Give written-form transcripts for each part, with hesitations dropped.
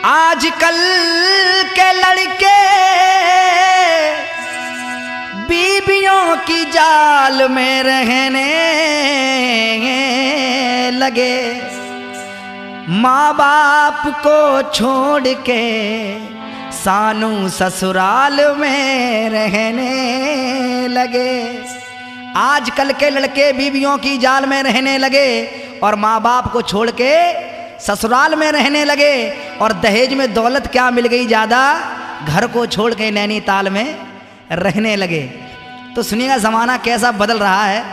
आजकल के लड़के बीबियों की जाल में रहने लगे, माँ बाप को छोड़ के सानू ससुराल में रहने लगे। आजकल के लड़के बीबियों की जाल में रहने लगे और माँ बाप को छोड़ के ससुराल में रहने लगे। और दहेज में दौलत क्या मिल गई ज़्यादा, घर को छोड़ के नैनीताल में रहने लगे। तो सुनिएगा ज़माना कैसा बदल रहा है।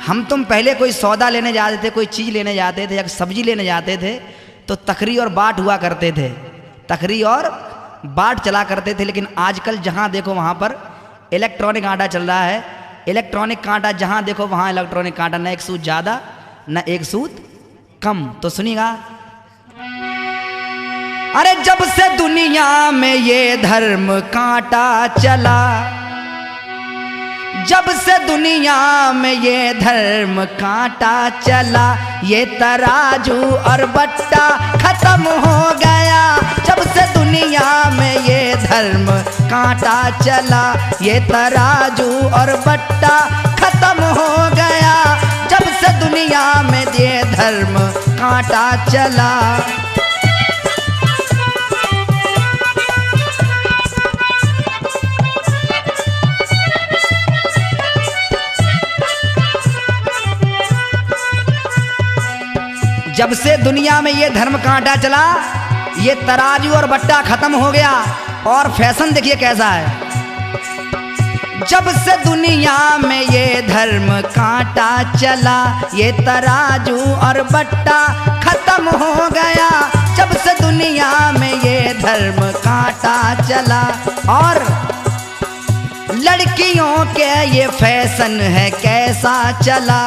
हम तुम पहले कोई सौदा लेने जाते थे, कोई चीज़ लेने जाते थे या सब्जी लेने जाते थे तो तकरी और बाट हुआ करते थे, तकरी और बाट चला करते थे। लेकिन आजकल जहाँ देखो वहाँ पर इलेक्ट्रॉनिक आटा चल रहा है। इलेक्ट्रॉनिक कांटा जहाँ देखो वहाँ इलेक्ट्रॉनिक कांटा, न एक सूत ज़्यादा न एक सूत कम। तो सुनिएगा, अरे जब से दुनिया में ये धर्म कांटा चला, जब से दुनिया में ये धर्म कांटा चला, ये तराजू और बट्टा खत्म हो गया। जब से दुनिया में ये धर्म कांटा चला, ये तराजू और बट्टा खत्म हो गया। जब से दुनिया में ये धर्म कांटा चला। जब से दुनिया में ये धर्म कांटा चला, ये तराजू और बट्टा खत्म हो गया। और फैशन देखिए कैसा है। जब से दुनिया में ये धर्म कांटा चला, ये तराजू और बट्टा खत्म हो गया। जब से दुनिया में ये धर्म कांटा चला। और लड़कियों के ये फैशन है कैसा चला,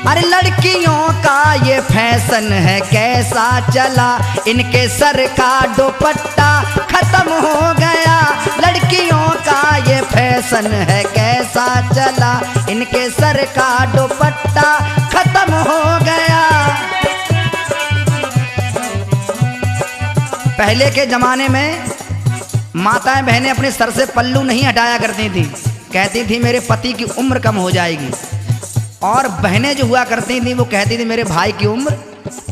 अरे लड़कियों का ये फैशन है कैसा चला। इनके सर का दुपट्टा खत्म हो गया। लड़कियों का ये फैशन है कैसा चला, इनके सर का दुपट्टा खत्म हो गया। पहले के जमाने में माताएं बहनें अपने सर से पल्लू नहीं हटाया करती थी, कहती थी मेरे पति की उम्र कम हो जाएगी। और बहनें जो हुआ करती थी वो कहती थी मेरे भाई की उम्र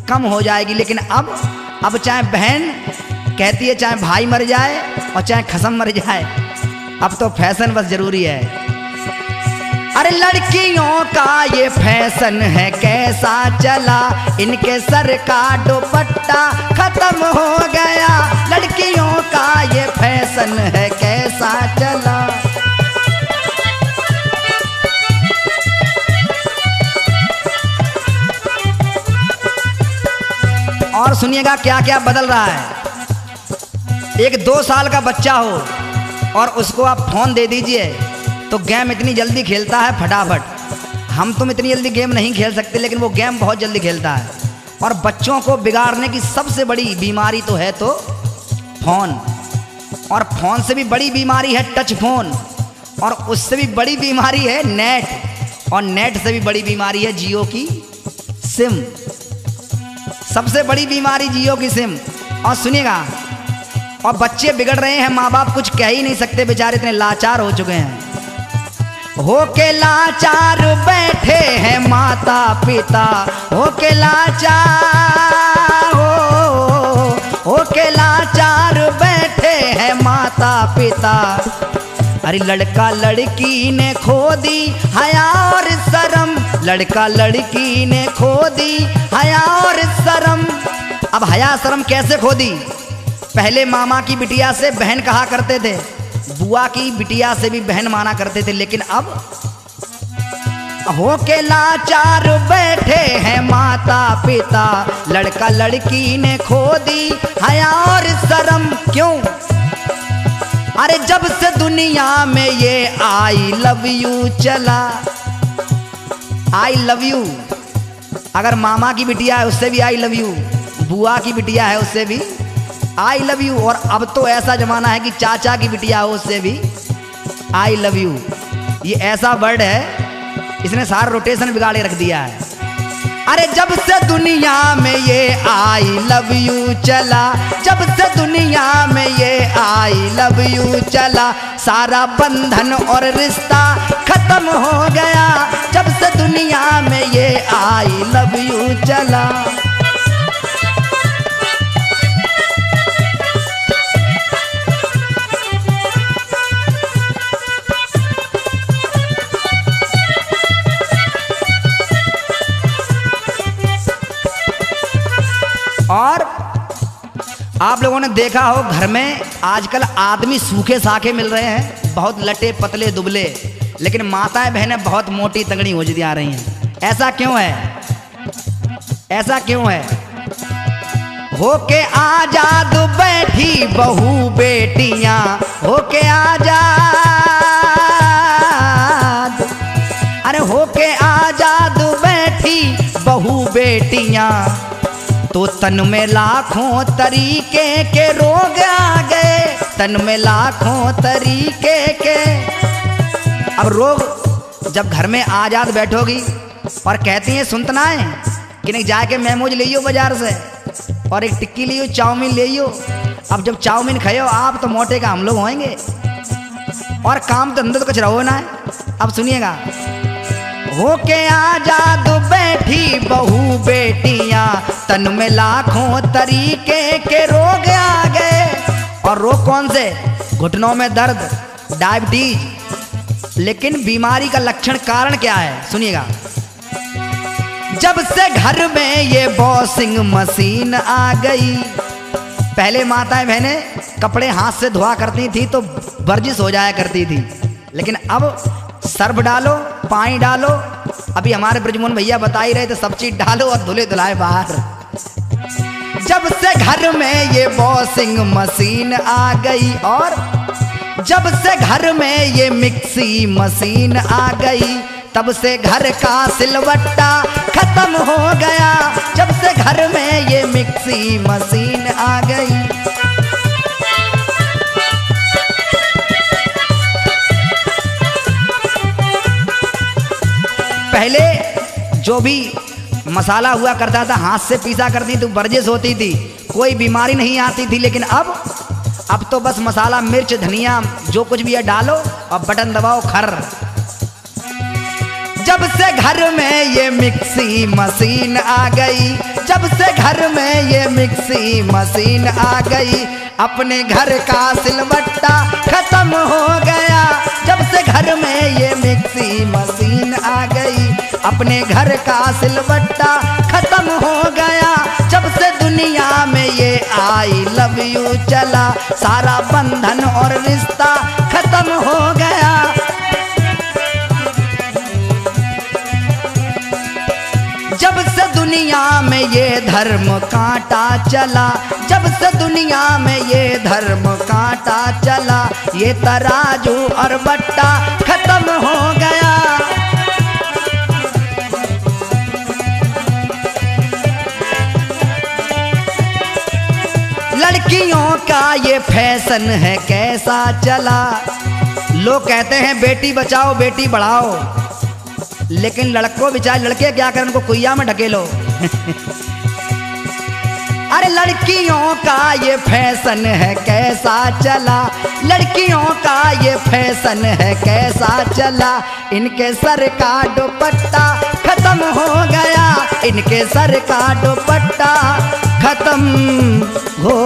कम हो जाएगी। लेकिन अब चाहे बहन कहती है चाहे भाई मर जाए और चाहे खसम मर जाए, अब तो फैशन बस जरूरी है। अरे लड़कियों का ये फैशन है कैसा चला, इनके सर का दुपट्टा खत्म हो गया। लड़कियों का ये फैशन है कैसा चला। और सुनिएगा क्या क्या बदल रहा है। एक 2 साल का बच्चा हो और उसको आप फोन दे दीजिए तो गेम इतनी जल्दी खेलता है फटाफट। हम तुम इतनी जल्दी गेम नहीं खेल सकते, लेकिन वो गेम बहुत जल्दी खेलता है। और बच्चों को बिगाड़ने की सबसे बड़ी बीमारी तो है तो फोन। और फोन से भी बड़ी बीमारी है टच फोन, और उससे भी बड़ी बीमारी है नेट, और नेट से भी बड़ी बीमारी है जियो की सिम। सबसे बड़ी बीमारी जियो की सिम। और सुनिएगा, और बच्चे बिगड़ रहे हैं, माँ बाप कुछ कह ही नहीं सकते, बेचारे इतने लाचार हो चुके हैं। होके लाचार बैठे हैं माता पिता, होके लाचार होके लाचार बैठे हैं माता पिता। अरे लड़का लड़की ने खो दी हया और शर्म, लड़का लड़की ने खो दी हया और शर्म। अब हया शर्म कैसे खो दी? पहले मामा की बिटिया से बहन कहा करते थे, बुआ की बिटिया से भी बहन माना करते थे। लेकिन अब होके लाचार बैठे हैं माता पिता, लड़का लड़की ने खो दी हया और शर्म। क्यों? अरे जब से दुनिया में ये आई लव यू चला। आई लव यू, अगर मामा की बिटिया है उससे भी आई लव यू, बुआ की बिटिया है उससे भी आई लव यू। और अब तो ऐसा जमाना है कि चाचा की बिटिया हो उससे भी आई लव यू। ये ऐसा वर्ड है, इसने सारा रोटेशन बिगाड़ के रख दिया है। अरे जब से दुनिया में ये आई लव यू चला, जब से दुनिया में ये आई लव यू चला, सारा बंधन और रिश्ता खत्म हो गया। जब से दुनिया में ये आई लव यू चला। और आप लोगों ने देखा हो घर में आजकल आदमी सूखे साखे मिल रहे हैं, बहुत लटे पतले दुबले, लेकिन माताएं बहनें बहुत मोटी तगड़ी हो जा रही हैं। ऐसा क्यों है? ऐसा क्यों है? होके आजाद बैठी बहू बेटियां, होके आजाद, अरे होके आजाद बैठी बहू बेटियां, तो तन में लाखों तरीके के रोग आ गए, तन में लाखों तरीके के। अब रोग जब घर में आजाद बैठोगी और कहती हैं सुनतना है कि नहीं, जाके मेमोज ले बाजार से और एक टिक्की लियो, चाउमीन ले। अब जब चाउमीन खाओ आप तो मोटे का हम लोग होंगे, और काम तो अंदर तो कुछ रहो ना है। अब सुनिएगा, होके आजाद बैठी बहू बेटियां, तन में लाखों तरीके के रोग आ गए। और रोग कौन से? घुटनों में दर्द, डायबिटीज। लेकिन बीमारी का लक्षण कारण क्या है? सुनिएगा, जब से घर में ये वॉशिंग मशीन आ गई। पहले माताएं बहनें कपड़े हाथ से धोआ करती थी तो वर्जिश हो जाया करती थी, लेकिन अब सर्फ डालो, पानी डालो। अभी हमारे ब्रजमोहन भैया बता ही रहे थे, सब चीज डालो और धुले धुलाए बाहर। जब से घर में ये वॉशिंग मशीन आ गई, और जब से घर में ये मिक्सी मशीन आ गई, तब से घर का सिलवट्टा खत्म हो गया। जब से घर में ये मिक्सी मशीन आ गई। पहले जो भी मसाला हुआ करता था हाथ से पीसा करती तो वर्जिश होती थी, कोई बीमारी नहीं आती थी। लेकिन अब तो बस मसाला, मिर्च, धनिया जो कुछ भी है डालो और बटन दबाओ, खर। जब से घर में ये मिक्सी मशीन आ गई, जब से घर में ये मिक्सी मशीन आ गई, अपने घर का सिलवट्टा खत्म हो गया। जब से घर में ये मिक्सी मशीन आ गई, अपने घर का सिलवट्टा खत्म हो गया। जब से दुनिया में ये आई लव यू चला, सारा बंधन और रिश्ता खत्म हो गया। जब से दुनिया में ये धर्म कांटा चला, जब से दुनिया में ये धर्म कांटा चला, ये तराजू और बट्टा खत्म हो गया। लड़कियों का ये फैशन है कैसा चला। लोग कहते हैं बेटी बचाओ बेटी बढ़ाओ, लेकिन लड़कों बेचारे लड़के क्या करें, उनको कुइया में ढकेलो। अरे लड़कियों का ये फैशन है कैसा चला, लड़कियों का ये फैशन है कैसा चला, इनके सर का दुपट्टा खत्म हो गया, इनके सर का दुपट्टा खत्म हो